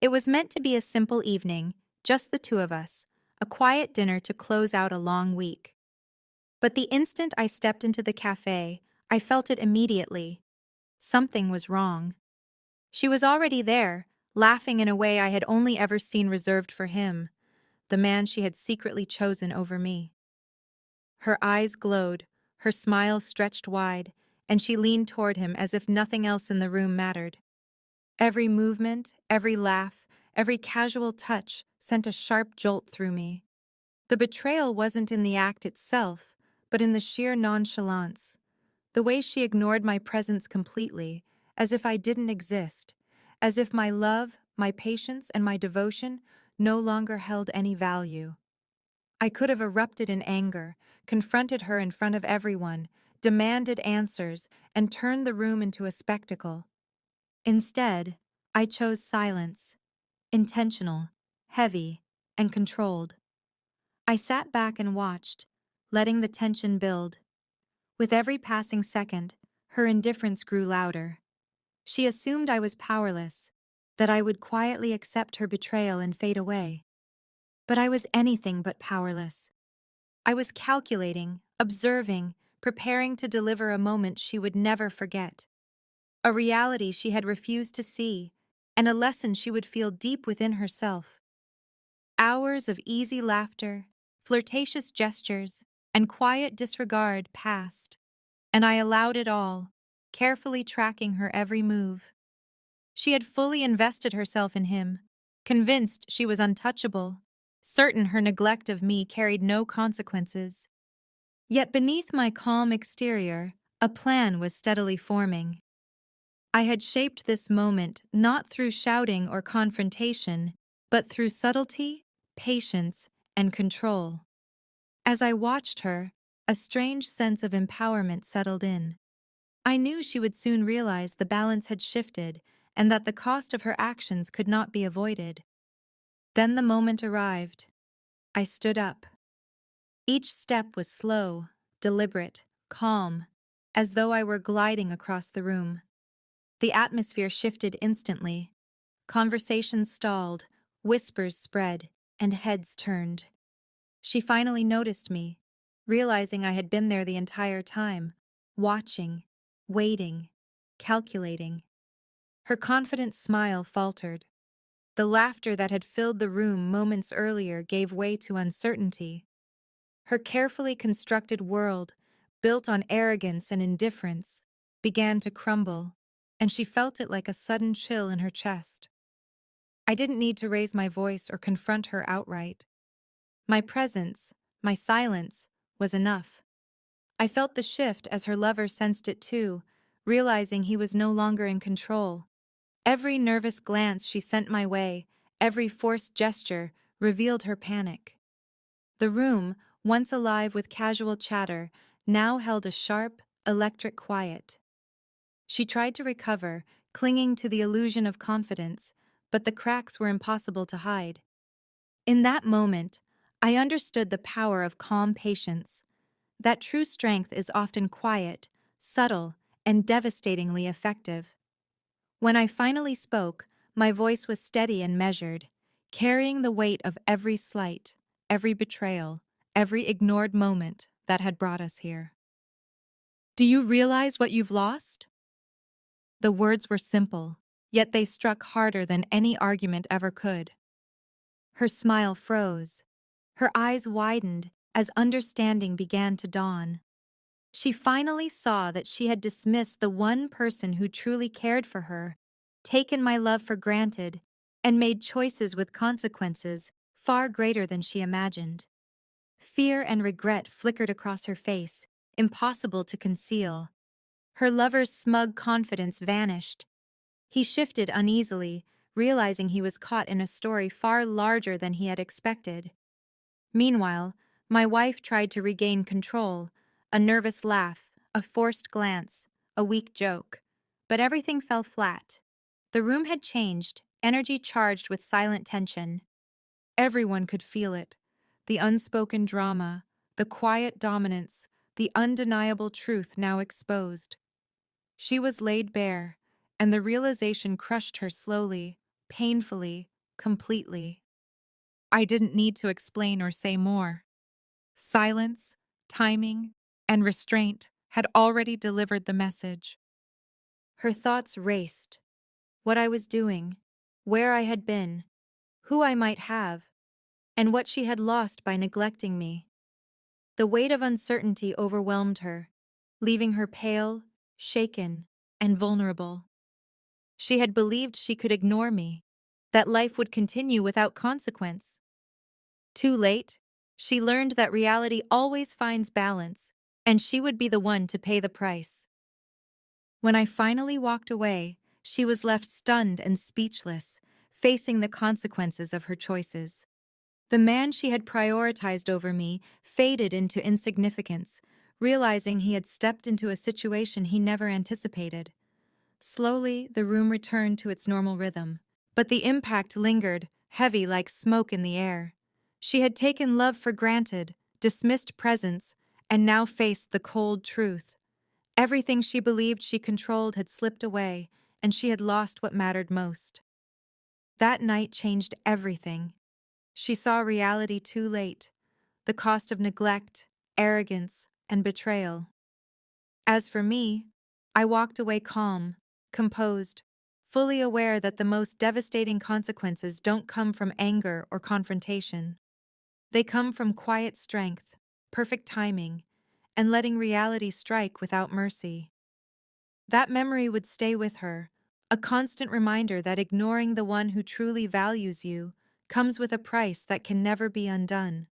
It was meant to be a simple evening, just the two of us, a quiet dinner to close out a long week. But the instant I stepped into the cafe, I felt it immediately. Something was wrong. She was already there, laughing in a way I had only ever seen reserved for him, the man she had secretly chosen over me. Her eyes glowed, her smile stretched wide, and she leaned toward him as if nothing else in the room mattered. Every movement, every laugh, every casual touch sent a sharp jolt through me. The betrayal wasn't in the act itself, but in the sheer nonchalance. The way she ignored my presence completely, as if I didn't exist, as if my love, my patience, and my devotion no longer held any value. I could have erupted in anger, confronted her in front of everyone, demanded answers, and turned the room into a spectacle. Instead, I chose silence, intentional, heavy, and controlled. I sat back and watched, letting the tension build. With every passing second, her indifference grew louder. She assumed I was powerless, that I would quietly accept her betrayal and fade away. But I was anything but powerless. I was calculating, observing, preparing to deliver a moment she would never forget. A reality she had refused to see, and a lesson she would feel deep within herself. Hours of easy laughter, flirtatious gestures, and quiet disregard passed, and I allowed it all, carefully tracking her every move. She had fully invested herself in him, convinced she was untouchable, certain her neglect of me carried no consequences. Yet beneath my calm exterior, a plan was steadily forming. I had shaped this moment not through shouting or confrontation, but through subtlety, patience, and control. As I watched her, a strange sense of empowerment settled in. I knew she would soon realize the balance had shifted and that the cost of her actions could not be avoided. Then the moment arrived. I stood up. Each step was slow, deliberate, calm, as though I were gliding across the room. The atmosphere shifted instantly. Conversations stalled, whispers spread, and heads turned. She finally noticed me, realizing I had been there the entire time, watching, waiting, calculating. Her confident smile faltered. The laughter that had filled the room moments earlier gave way to uncertainty. Her carefully constructed world, built on arrogance and indifference, began to crumble, and she felt it like a sudden chill in her chest. I didn't need to raise my voice or confront her outright. My presence, my silence, was enough. I felt the shift as her lover sensed it too, realizing he was no longer in control. Every nervous glance she sent my way, every forced gesture, revealed her panic. The room, once alive with casual chatter, now held a sharp, electric quiet. She tried to recover, clinging to the illusion of confidence, but the cracks were impossible to hide. In that moment, I understood the power of calm patience, that true strength is often quiet, subtle, and devastatingly effective. When I finally spoke, my voice was steady and measured, carrying the weight of every slight, every betrayal, every ignored moment that had brought us here. Do you realize what you've lost? The words were simple, yet they struck harder than any argument ever could. Her smile froze. Her eyes widened as understanding began to dawn. She finally saw that she had dismissed the one person who truly cared for her, taken my love for granted, and made choices with consequences far greater than she imagined. Fear and regret flickered across her face, impossible to conceal. Her lover's smug confidence vanished. He shifted uneasily, realizing he was caught in a story far larger than he had expected. Meanwhile, my wife tried to regain control, a nervous laugh, a forced glance, a weak joke. But everything fell flat. The room had changed, energy charged with silent tension. Everyone could feel it. The unspoken drama, the quiet dominance, the undeniable truth now exposed. She was laid bare, and the realization crushed her slowly, painfully, completely. I didn't need to explain or say more. Silence, timing, and restraint had already delivered the message. Her thoughts raced. What I was doing, where I had been, who I might have, and what she had lost by neglecting me. The weight of uncertainty overwhelmed her, leaving her pale, shaken, and vulnerable. She had believed she could ignore me, that life would continue without consequence. Too late, she learned that reality always finds balance, and she would be the one to pay the price. When I finally walked away, she was left stunned and speechless, facing the consequences of her choices. The man she had prioritized over me faded into insignificance, realizing he had stepped into a situation he never anticipated. Slowly, the room returned to its normal rhythm, but the impact lingered, heavy like smoke in the air. She had taken love for granted, dismissed presence, and now faced the cold truth. Everything she believed she controlled had slipped away, and she had lost what mattered most. That night changed everything. She saw reality too late, the cost of neglect, arrogance, and betrayal. As for me, I walked away calm, composed, fully aware that the most devastating consequences don't come from anger or confrontation. They come from quiet strength, perfect timing, and letting reality strike without mercy. That memory would stay with her, a constant reminder that ignoring the one who truly values you comes with a price that can never be undone.